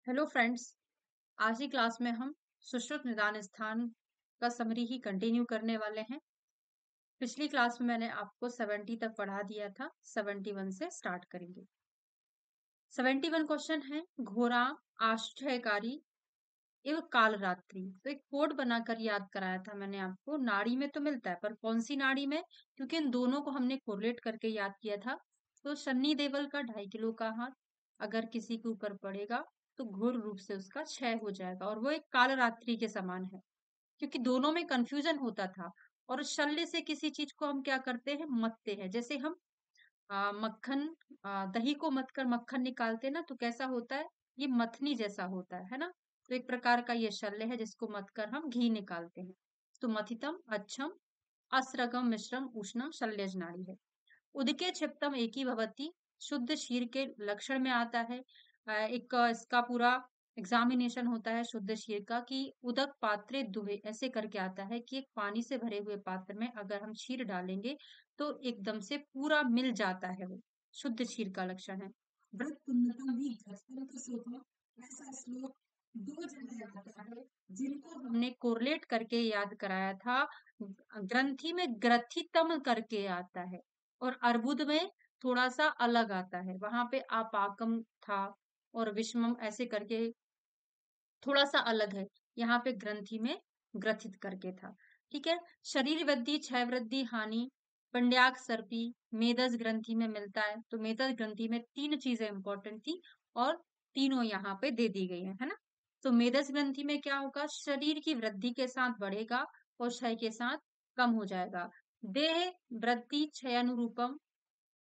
Hello friends. आज ही class में हम सुश्रुत निदान स्थान का समरी ही कंटिन्यू करने वाले हैं। पिछली क्लास में मैंने आपको 70 तक पढ़ा दिया था। 71 से स्टार्ट करेंगे। 71 क्वेश्चन है, घोरा, आश्चर्यकारी एवं कालरात्रि। तो एक कोड बनाकर याद कराया था मैंने आपको। नाड़ी में तो मिलता है, पर कौन सी नाड़ी में, क्योंकि इन दोनों को हमने कोरिलेट करके याद किया था। तो सन्नी देवल का 2.5 किलो का हाथ अगर किसी के ऊपर पड़ेगा तो घोर रूप से उसका क्षय हो जाएगा, और वो एक कालरात्रि के समान है। क्योंकि दोनों में कंफ्यूजन होता था। और शल्य से किसी चीज को हम क्या करते हैं, मथते हैं। जैसे हम मक्खन, दही को मथ कर मक्खन निकालते हैं ना, तो कैसा होता है, ये मथनी जैसा होता है ना। तो एक प्रकार का ये शल्य है जिसको मथ कर हम घी निकालते हैं। तो मथितम, अच्छम, अस्रगम, मिश्रम, उष्णम शल्यज नाड़ी है। उदके क्षिप्तम एकी भवती शुद्ध क्षीर के लक्षण में आता है। एक इसका पूरा एग्जामिनेशन होता है शुद्ध क्षीर का, कि उदक पात्रे दुहे ऐसे करके आता है कि एक पानी से भरे हुए पात्र में अगर हम क्षीर डालेंगे तो एकदम से पूरा मिल जाता है। वो शुद्ध क्षीर का लक्षण है। व्रत उन्नतम ही घटतम तो सोखम, ऐसा श्लोक दो जगह आता है जिनको हमने कोरिलेट करके याद कराया था। ग्रंथि में ग्रथितम करके आता है, और अर्बुद में थोड़ा सा अलग आता है। वहां पे आपाकम था और विषमम ऐसे करके थोड़ा सा अलग है। यहाँ पे ग्रंथि में ग्रथित करके था। ठीक है। शरीर वृद्धि, क्षय वृद्धि, हानि, पंड्याक सर्पी, मेदस ग्रंथि में मिलता है। तो मेदस ग्रंथि में 3 चीजें इंपॉर्टेंट थी, और तीनों यहाँ पे दे दी गई है ना। तो मेदस ग्रंथि में क्या होगा, शरीर की वृद्धि के साथ बढ़ेगा और क्षय के साथ कम हो जाएगा। देह वृद्धि क्षय अनुरूपम,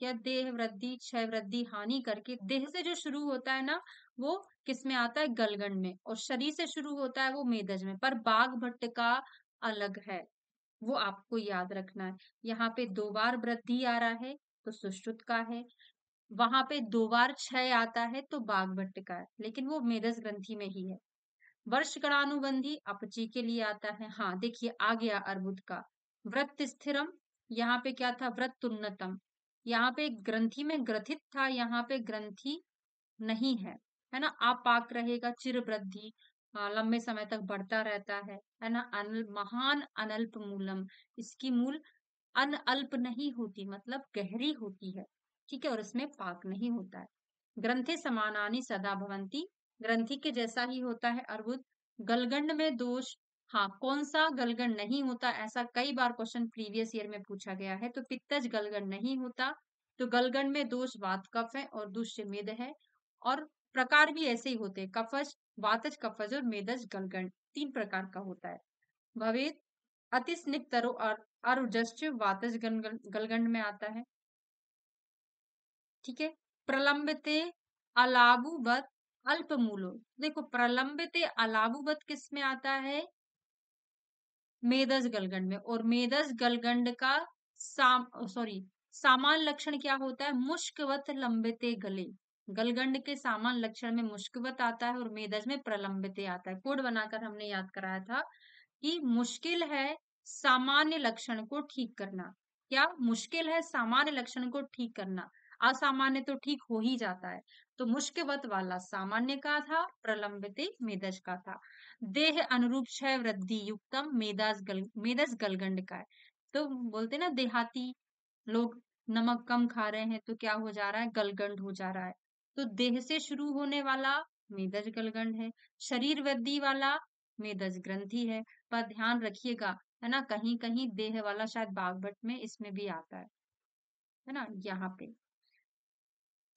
या देह वृद्धि क्षय वृद्धि हानि करके देह से जो शुरू होता है ना, वो किस में आता है, गलगंड में। और शरीर से शुरू होता है वो मेदज में। पर बाघ भट्ट का अलग है, वो आपको याद रखना है। यहाँ पे 2 बार वृद्धि आ रहा है तो सुश्रुत का है। वहां पे 2 बार क्षय आता है तो बाघ भट्ट का है, लेकिन वो मेदस ग्रंथि में ही है। वर्ष गणानुबंधी अपची के लिए आता है। हाँ देखिए, आ गया अर्बुद का। व्रत स्थिरम, यहाँ पे क्या था, व्रत उन्नतम। यहाँ पे ग्रंथि में ग्रथित था, यहाँ पे ग्रंथि नहीं है ना। आपाक रहेगा, चिर वृद्धि, लंबे समय तक बढ़ता रहता है ना। महान अनल्प मूलम, इसकी मूल अनअल्प नहीं होती, मतलब गहरी होती है। ठीक है, और इसमें पाक नहीं होता है। ग्रंथे समानानि सदा भवंती, ग्रंथि के जैसा ही होता है अर्बुद। गलगंड में दोष, हाँ कौन सा गलगंड नहीं होता, ऐसा कई बार क्वेश्चन प्रीवियस ईयर में पूछा गया है। तो पित्तज गलगंड नहीं होता। तो गलगंड में दोष वात कफ है और दुष्य मेद है। और प्रकार भी ऐसे ही होते हैं, कफज, वातज, कफज और मेदज गलगंड 3 प्रकार का होता है। भवेद अति स्निग्ध तरु और अरुजश्च वातज गलगंड में आता है। ठीक है। प्रलंबिते अलाबुवत अल्प मूलो, देखो प्रलंबिते अलाबुवत किस में आता है, मेदस गलगंड में। और मेदस गलगंड का सामान्य लक्षण क्या होता है, मुष्कवत लंबिते गले। गलगंड के सामान्य लक्षण में मुष्कवत आता है और मेदस में प्रलंबिते आता है। कोड बनाकर हमने याद कराया था कि मुश्किल है सामान्य लक्षण को ठीक करना। क्या मुश्किल है, सामान्य लक्षण को ठीक करना। असामान्य तो ठीक हो ही जाता है। तो मुश्किवत वाला सामान्य का था, प्रलंबिते मेदस का था। देह अनुरूप क्षय वृद्धि युक्तम मेदस गलगंड का है। तो बोलते ना देहाती लोग, नमक कम खा रहे हैं तो क्या हो जा रहा है, गलगंड हो जा रहा है। तो देह से शुरू होने वाला मेदज गलगंड है। शरीर वृद्धि वाला मेदज ग्रंथि है। पर ध्यान रखिएगा, है ना, कहीं कहीं देह वाला शायद बागवट में इसमें भी आता है ना, यहाँ पे।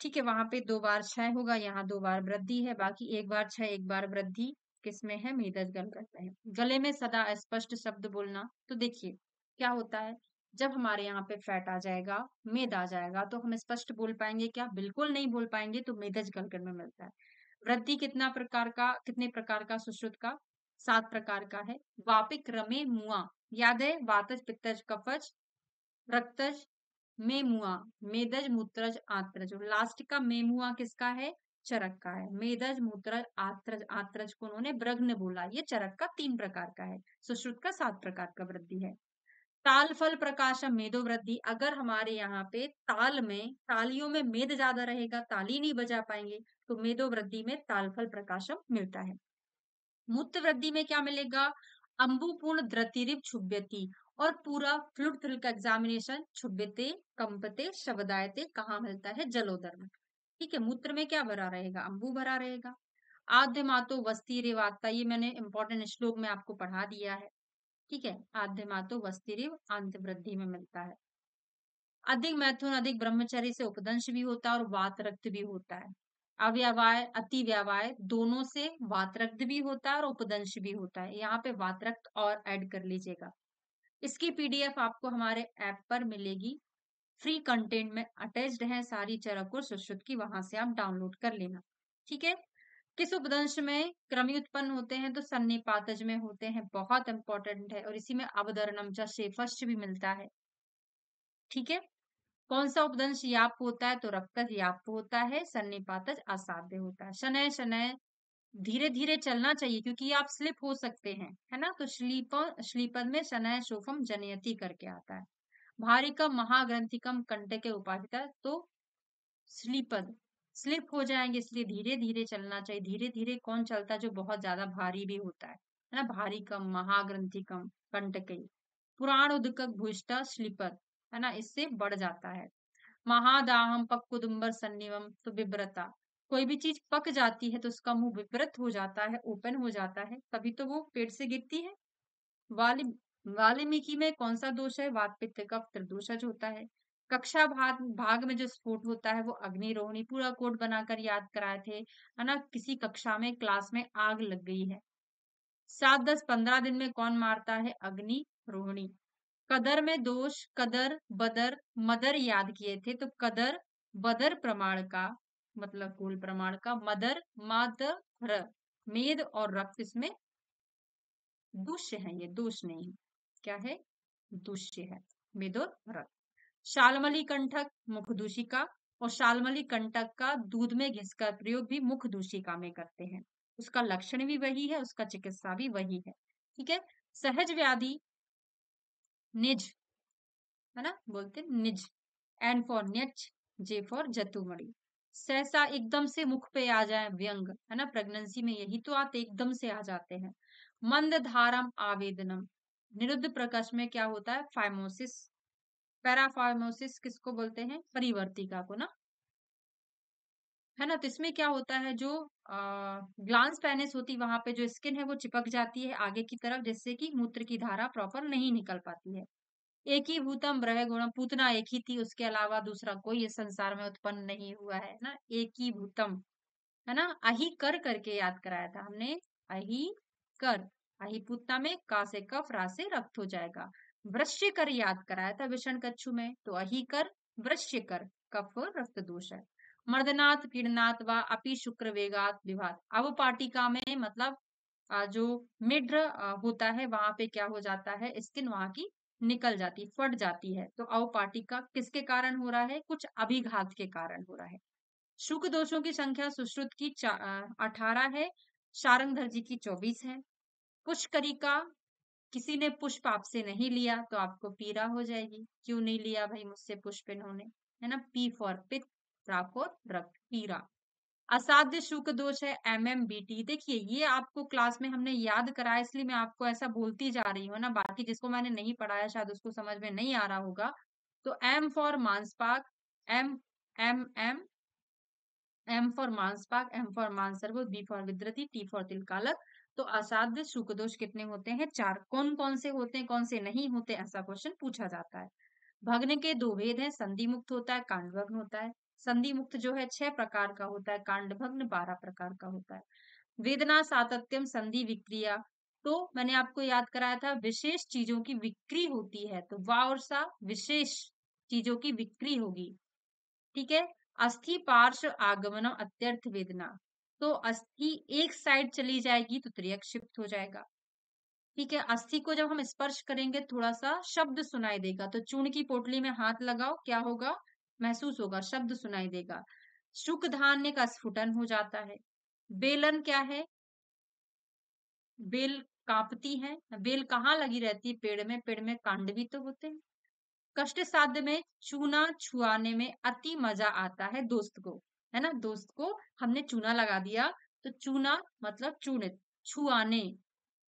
ठीक है, वहां पे 2 बार क्षय होगा, यहाँ 2 बार वृद्धि है। बाकी 1 बार क्षय 1 बार वृद्धि किसमें है, मेदज गलगंड में है। गले में सदा स्पष्ट शब्द बोलना, तो देखिए क्या होता है, जब हमारे यहाँ पे फैट आ जाएगा, मेद आ जाएगा, तो हम स्पष्ट बोल पाएंगे क्या, बिल्कुल नहीं बोल पाएंगे। तो मेदज गलगंड में मिलता है। वृद्धि कितने प्रकार का सुश्रुत का, 7 प्रकार का है। वापिक रमे मुआ, याद है, वातज पित्तज कफज रक्तज मेमुआ, मेदज मूत्रज आत्रज। और लास्ट का मेमुआ किसका है, चरक का है। मेदज मूत्रज आत्रज, आत्रज को उन्होंने ब्रग्न बोला। ये चरक का 3 प्रकार का है। सुश्रुत का 7 प्रकार का वृद्धि है। ताल फल प्रकाशम मेदो वृद्धि, अगर हमारे यहाँ पे ताल में, तालियों में मेद ज्यादा रहेगा, ताली नहीं बजा पाएंगे, तो मेदो वृद्धि में तालफल प्रकाशम मिलता है। मूत्र वृद्धि में क्या मिलेगा? अंबुपूर्ण द्रतिरिव क्षुभ्यति, और पूरा फ्लूइड फिल का एग्जामिनेशन, क्षुभ्यते, कंपते, शब्दायते कहाँ मिलता है? जलोदर में। ठीक है, मूत्र में क्या भरा रहेगा? अंबु भरा रहेगा। आद्य मातो वस्ती रेवाता, ये मैंने इंपॉर्टेंट श्लोक में आपको पढ़ा दिया है। ठीक है, आद्य मातो वस्ती रेव अंत वृद्धि में मिलता है। अधिक मैथुन, अधिक ब्रह्मचर्य से उपदंश भी होता है और वात रक्त भी होता है। अव्यवाय, अति व्यवाय दोनों से वात रक्त भी होता है और उपदंश भी होता है। यहाँ पे वात रक्त और ऐड कर लीजिएगा। इसकी पीडीएफ आपको हमारे ऐप पर मिलेगी, फ्री कंटेंट में अटैच्ड है सारी चरक और सुश्रुत की, वहां से आप डाउनलोड कर लेना। ठीक है, किस उपदंश में क्रमी उत्पन्न होते हैं? तो सन्निपातज में होते हैं, बहुत इंपॉर्टेंट है, और इसी में अवदरणम शेफश्च भी मिलता है। ठीक है, कौन सा उपदंश याप होता है? तो रक्तज याप होता है, सन्निपातज असाध्य होता है। शनय शनय धीरे धीरे चलना चाहिए क्योंकि आप स्लिप हो सकते हैं, है ना। तो श्लीपद में शनय शोफम जनयति करके आता है। भारिकम महाग्रंथिकम कंटके उपाधिता, तो स्लीपद स्लिप हो जाएंगे, इसलिए धीरे धीरे चलना चाहिए। धीरे धीरे कौन चलता है? जो बहुत ज्यादा भारी भी होता है ना। भारिकम महाग्रंथिकम कंटके, पुराण उदकक भूष्टा स्लीपद, है ना, इससे बढ़ जाता है। महादाहम पक्कुदुम्बर सन्निवम, तो विव्रता, कोई भी चीज पक जाती है तो उसका मुंह विपरीत हो जाता है, ओपन हो जाता है, तभी तो वो पेट से गिरती है। वाली वाल्मीकि में कौन सा दोष है? वात पित्त कफ त्रिदोषज होता है। कक्षा भाग में जो स्फोट होता है वो अग्निरोहिणी, पूरा कोड बनाकर याद कराए थे, है ना। किसी कक्षा में क्लास में आग लग गई है, 7 10 15 दिन में कौन मारता है? अग्नि रोहिणी। कदर में दोष, कदर बदर मदर याद किए थे, तो कदर बदर प्रमाण का, मतलब कुल प्रमाण का, मदर मादर, मेद और रक्त इसमें दुष्य है, ये दोष नहीं है। क्या है? दुष्य है, मेद और रक्त। शालमली कंठक मुख दूषिका, और शालमली कंटक का दूध में घिसकर प्रयोग भी मुख दूषिका में करते हैं। उसका लक्षण भी वही है, उसका चिकित्सा भी वही है। ठीक है, सहज व्याधि निज, है ना, बोलते हैं निज। एन फॉर नेच, जे फॉर जतुमणि। सहसा एकदम से मुख पे आ जाए व्यंग, है ना, प्रेगनेंसी में यही तो आते, एकदम से आ जाते हैं। मंद धारम आवेदनम, निरुद्ध प्रकाश में क्या होता है? फाइमोसिस। पैराफाइमोसिस किसको बोलते हैं? परिवर्तिका को ना, है ना। तो इसमें क्या होता है? जो ग्लांस पेनिस होती, वहां पे जो स्किन है वो चिपक जाती है आगे की तरफ, जिससे कि मूत्र की धारा प्रॉपर नहीं निकल पाती है। एक ही भूतम ब्रह गुणम, पूतना एक ही थी, उसके अलावा दूसरा कोई इस संसार में उत्पन्न नहीं हुआ है ना। एक ही भूतम, है ना। अहि कर करके याद कराया था हमने, अहि कर। अहि पूतना में का से कफ, रा से रक्त हो जाएगा। वृश्य कर याद कराया था विषण कच्छू में, तो अहि कर वृश्य कर, कफ और रक्त दोष है। मर्दनाथ पीड़नाथ व अपि शुक्र वेगात विभात, अब पाटिका में मतलब जो मिड होता है वहां पे क्या हो जाता है? स्किन वहां की निकल जाती, फट जाती है। तो अवपाटिका किसके कारण हो रहा है? कुछ अभिघात के कारण हो रहा है। शुक दोषों की संख्या सुश्रुत की 18 है, शारंगधर जी की 24 है। पुष्करिका, किसी ने पुष्प आपसे नहीं लिया तो आपको पीड़ा हो जाएगी। क्यों नहीं लिया भाई मुझसे पुष्प इन्होंने, है ना। पी फॉर पित्त, रा फॉर रक्त, पीड़ा। असाध्य शुक्र दोष है MMBT। देखिए ये आपको क्लास में हमने याद कराया, इसलिए मैं आपको ऐसा बोलती जा रही हूँ ना, बाकी जिसको मैंने नहीं पढ़ाया शायद उसको समझ में नहीं आ रहा होगा। तो M फॉर मांसपाक, M M M M for मांसपाक, एम फॉर मांसर्गो, बी फॉर विद्रति, टी फॉर तिलकालक। तो असाध्य शुक्र दोष कितने होते हैं? 4। कौन कौन से होते हैं, कौन से नहीं होते, ऐसा क्वेश्चन पूछा जाता है। भग्न के 2 भेद हैं, संधि मुक्त होता है, कांड भग्न होता है। संधि मुक्त जो है 6 प्रकार का होता है, कांड भग्न 12 प्रकार का होता है। वेदना सातत्यम संधि विक्रिया, तो मैंने आपको याद कराया था विशेष चीजों की विक्री होती है, तो वा और सा विशेष चीजों की विक्री होगी। ठीक है, अस्थि पार्श्व आगमन अत्यर्थ वेदना, तो अस्थि एक साइड चली जाएगी तो त्रियक शिफ्ट हो जाएगा। ठीक है, अस्थि को जब हम स्पर्श करेंगे थोड़ा सा शब्द सुनाई देगा, तो चूर्ण की पोटली में हाथ लगाओ, क्या होगा? महसूस होगा, शब्द सुनाई देगा। शुक धान्य का स्फुटन हो जाता है। बेलन क्या है? बेल कांपती है। बेल कहाँ लगी रहती है? पेड़ में, पेड़ में कांड भी तो होते हैं। कष्ट साध्य में चूना छुआने में अति मजा आता है दोस्त को, है ना, दोस्त को हमने चूना लगा दिया, तो चूना मतलब चूर्णित, छुआने,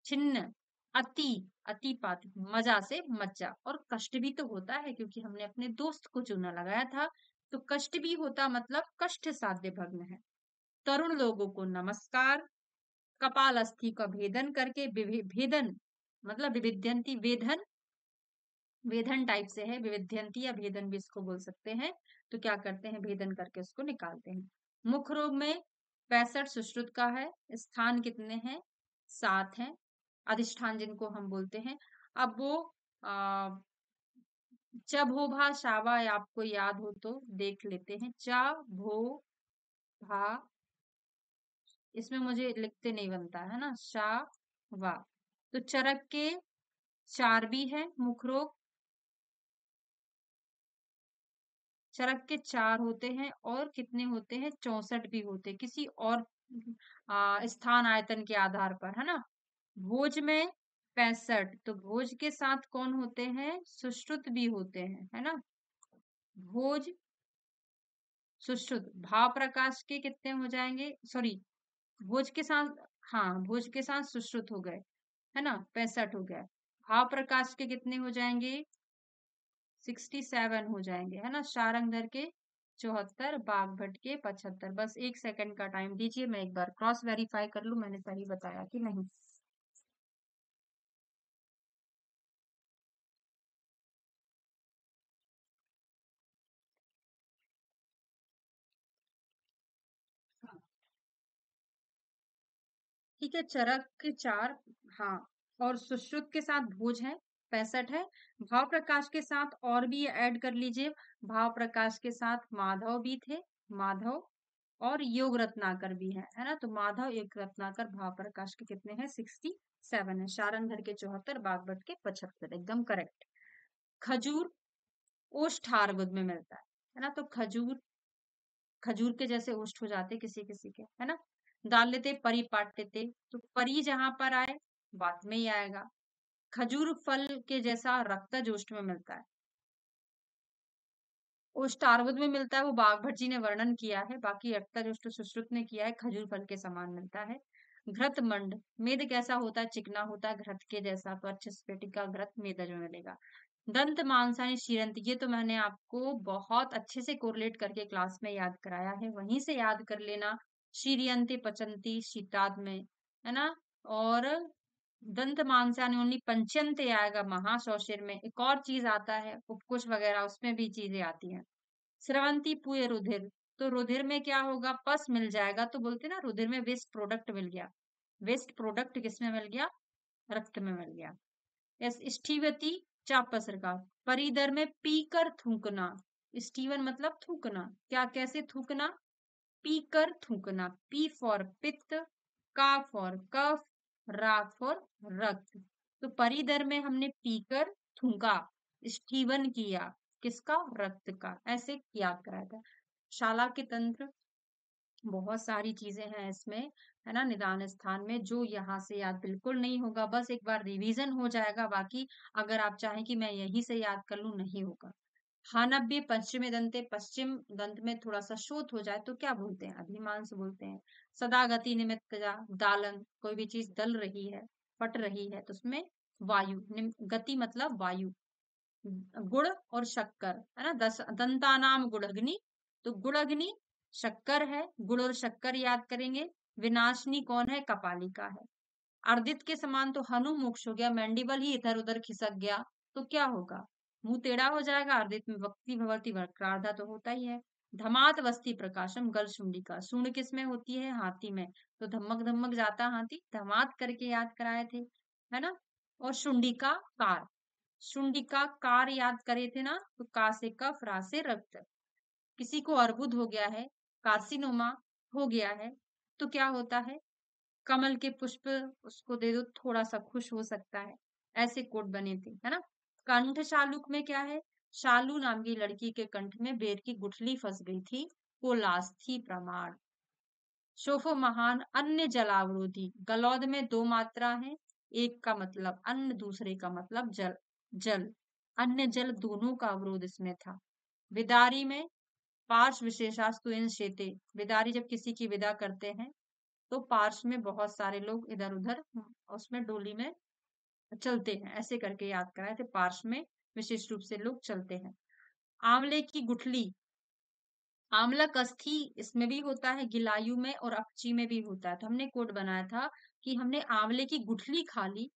छिन्न, अति, अतिपात, मजा से मज्जा। और कष्ट भी तो होता है क्योंकि हमने अपने दोस्त को चूना लगाया था, तो कष्ट भी होता, मतलब कष्ट साध्य भग्न है। तरुण लोगों को नमस्कार, कपाल अस्थि का भेदन करके, भेदन मतलब विविध्यंती, वेधन, वेधन टाइप से है, विविध्यंती या भेदन भी इसको बोल सकते हैं। तो क्या करते हैं, भेदन करके उसको निकालते हैं। मुख रोग में 65 सुश्रुत का है। स्थान कितने हैं, 7 हैं। अधिष्ठान जिनको हम बोलते हैं। अब वो आ, च भो भा शावा, आपको याद हो तो देख लेते हैं। चा भो भा, इसमें मुझे लिखते नहीं बनता है ना, शा वा। तो चरक के 4 भी है मुख रोग, चरक के 4 होते हैं, और कितने होते हैं, 64 भी होते हैं किसी और स्थान आयतन के आधार पर, है ना। भोज में 65, तो भोज के साथ कौन होते हैं, सुश्रुत भी होते हैं, है ना। भोज सुश्रुत, भाव प्रकाश के कितने हो जाएंगे, सॉरी, भोज के साथ, हाँ भोज के साथ सुश्रुत हो गए, है ना, 65 हो गया। भाव प्रकाश के कितने हो जाएंगे, 67 हो जाएंगे, है ना। शारंगधर के 74, बागभट के 75। बस 1 सेकंड का टाइम दीजिए, मैं एक बार क्रॉस वेरीफाई कर लूं मैंने सही बताया कि नहीं। ठीक है, चरक के 4, हाँ, और सुश्रुत के साथ भोज है, 65 है। भाव प्रकाश के साथ और भी ऐड कर लीजिए, भाव प्रकाश के साथ माधव भी थे, माधव, और योग रत्नाकर भी है ना। तो माधव, योग रत्नाकर, भाव प्रकाश के कितने हैं, 67 है। शारंगधर के 74, बागभट के 75, एकदम करेक्ट। खजूर ओष्ठार्बुद में मिलता है ना। तो खजूर, खजूर के जैसे ओष्ठ हो जाते किसी किसी के, है ना। डाल लेते परी पाट लेते, तो परी जहां पर आए बात में ही आएगा। खजूर फल के जैसा रक्तज ओष्ठ में मिलता है, ओष्ठार्बुद में मिलता है, वो बागभट जी ने वर्णन किया है, बाकी रक्तज ओष्ठ सुश्रुत ने किया है, खजूर फल के समान मिलता है। घृत मंड, मेद कैसा होता है, चिकना होता है घृत के जैसा, तो अच्छे स्फटिक का घृत मेदज में मिलेगा। दंत मांसानी शीरंत, ये तो मैंने आपको बहुत अच्छे से कोरिलेट करके क्लास में याद कराया है, वहीं से याद कर लेना। शीरियंती पचंती शीताद में, है ना। और दंत मांसानी ओनली पंचंत आएगा महाशौशिर में। एक और चीज आता है उपकुश वगैरह, उसमें भी चीजें आती हैं। स्रवंती पुय रुधिर, तो रुधिर में क्या होगा, पस मिल जाएगा, तो बोलते ना रुधिर में वेस्ट प्रोडक्ट मिल गया। वेस्ट प्रोडक्ट किसमें मिल गया, रक्त में मिल गया। यस, स्टीवती चापसर का, परिधर में पीकर थूकना। स्टीवन मतलब थूकना, क्या कैसे थूकना, पीकर थूकना। पी फॉर पित्त, का फॉर कफ, रा फॉर रक्त। तो परिधर में हमने पीकर थूका, स्टीवन किया, किसका, रक्त का, ऐसे याद कराया था। शाला के तंत्र, बहुत सारी चीजें हैं इसमें, है ना, निदान स्थान में, जो यहाँ से याद बिल्कुल नहीं होगा, बस एक बार रिवीजन हो जाएगा, बाकी अगर आप चाहें कि मैं यहीं से याद कर लूं, नहीं होगा। हानव्य पश्चिमी दंते, पश्चिम दंत में थोड़ा सा शोथ हो जाए तो क्या बोलते हैं, अधिमांस बोलते हैं। सदा गति निमित्त दालन, कोई भी चीज दल रही है, फट रही है, तो उसमें वायु, गति मतलब वायु। गुड़ और शक्कर, है ना, दंतानाम गुड़ग्नि, तो गुड़ग्नि शक्कर है, गुड़ और शक्कर याद करेंगे। विनाशनी कौन है, कपालिका है। अर्दित के समान तो हनु मोक्ष हो गया, मैंडिबल ही इधर उधर खिसक गया, तो क्या होगा, मुंह टेढ़ा हो जाएगा। अर्दित में वक्ति भवती वक्रार्धा तो होता ही है। धमात वस्ती प्रकाशम, गल शुंडिका, सूंड किस में होती है, हाथी में, तो धमक धमक जाता हाथी, धमात करके याद कराए थे, है ना। और शुंडिका कार, शुंडिका कार याद करे थे ना, तो का से कफ, रा से रक्त। किसी को अर्बुद हो गया है, कार्सिनोमा हो गया है, तो क्या होता है, कमल के पुष्प उसको दे दो, थोड़ा सा खुश हो सकता है। ऐसे कोट बने थे, है ना। कंठ शालुक में क्या है, शालू नाम की लड़की के कंठ में बेर की गुठली फंस गई थी, वो लाश थी प्रमाण। शोफो महान, अन्य जलावरोधी, गलौद में 2 मात्रा है, एक का मतलब अन्न, दूसरे का मतलब जल, जल, अन्य जल दोनों का अवरोध इसमें था। विदारी में पार्श विशेषास्तु इन शेते, विदारी जब किसी की विदा करते हैं तो पार्श में बहुत सारे लोग इधर उधर उसमें डोली में चलते हैं, ऐसे करके याद कराए थे। पार्श में विशेष रूप से लोग चलते हैं। आंवले की गुठली, आंवला कस्थी इसमें भी होता है, गिलायु में और अपची में भी होता है। तो हमने कोड बनाया था कि हमने आंवले की गुठली खा ली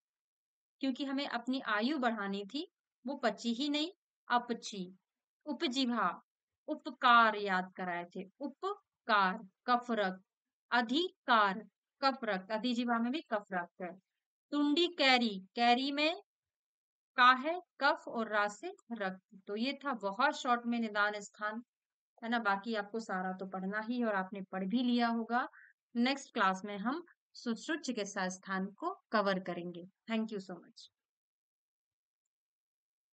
क्योंकि हमें अपनी आयु बढ़ानी थी, वो पची ही नहीं, अपची। उपजीवा, उपकार याद कराए थे, उपकार कफरक, अधिकार कफरक, अधिजीवा में भी कफरक है। टुंडी कैरी, कैरी में का है कफ और रा से रक्त। तो ये था बहुत शॉर्ट में निदान स्थान, है ना। बाकी आपको सारा तो पढ़ना ही और आपने पढ़ भी लिया होगा। नेक्स्ट क्लास में हम सुश्रुत चिकित्सा स्थान को कवर करेंगे। Thank you so much.